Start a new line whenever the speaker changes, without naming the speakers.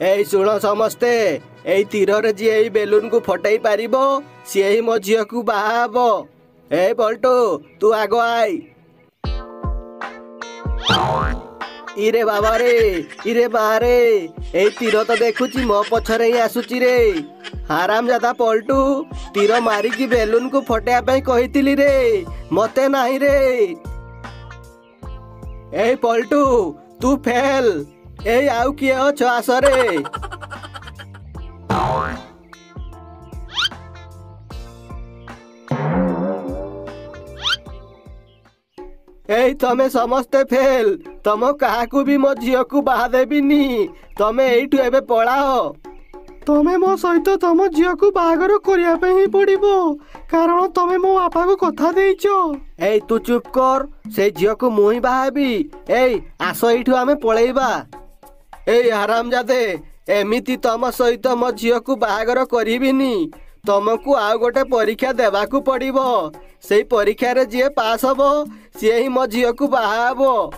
ଏଇ ଶୁଣ ସମସ୍ତେ, ଏଇ ତୀରରେ ଯିଏ ଏଇ ବେଲୁନକୁ ଫଟେଇ ପାରିବ ସିଏ ହିଁ ମୋ ଝିଅକୁ ବାହା ହବ। ଏଇ ପଲ୍ଟୁ ତୁ ଆଗ ଆଇ। ଇରେ ବାବାରେ, ଇରେ ବାରେ, ଏଇ ତୀର ତ ଦେଖୁଛି ମୋ ପଛରେ ହିଁ ଆସୁଛି ରେ। ହାରାମଜାଦା ପଲ୍ଟୁ, ତୀର ମାରିକି ବେଲୁନକୁ ଫଟେଇବା ପାଇଁ କହିଥିଲି ରେ, ମତେ ନାହିଁ ରେ। ଏଇ ପଲ୍ଟୁ ତୁ ଫେଲ। ଏଇ ଆଉ କିଏ ଅଛ ଆସରେ। ଏଇ ତମେ ସମସ୍ତେ ଫେଲ। ତମ କାହାକୁ ବି ମୋ ଝିଅକୁ ବାହା ଦେବିନି। ତମେ ଏଇଠୁ ଏବେ ପଳାଅ। ତମେ ମୋ ସହିତ ତମ ଝିଅକୁ ବାହାଘର କରିବା ପାଇଁ ହିଁ ପଡ଼ିବ, କାରଣ ତମେ ମୋ ବାପାକୁ କଥା ଦେଇଛ। ଏଇ ତୁ ଚୁପ୍ କର, ସେଇ ଝିଅକୁ ମୁଁ ହିଁ ବାହା ହେବି। ଏଇ ଆସ ଏଇଠୁ ଆମେ ପଳେଇବା। ଏଇ ହାରାମଜାଦେ, ଏମିତି ତମ ସହିତ ମୋ ଝିଅକୁ ବାହାଘର କରିବିନି। ତମକୁ ଆଉ ଗୋଟେ ପରୀକ୍ଷା ଦେବାକୁ ପଡ଼ିବ। ସେଇ ପରୀକ୍ଷାରେ ଯିଏ ପାସ୍ ହବ ସିଏ ହିଁ ମୋ ଝିଅକୁ ବାହା ହବ।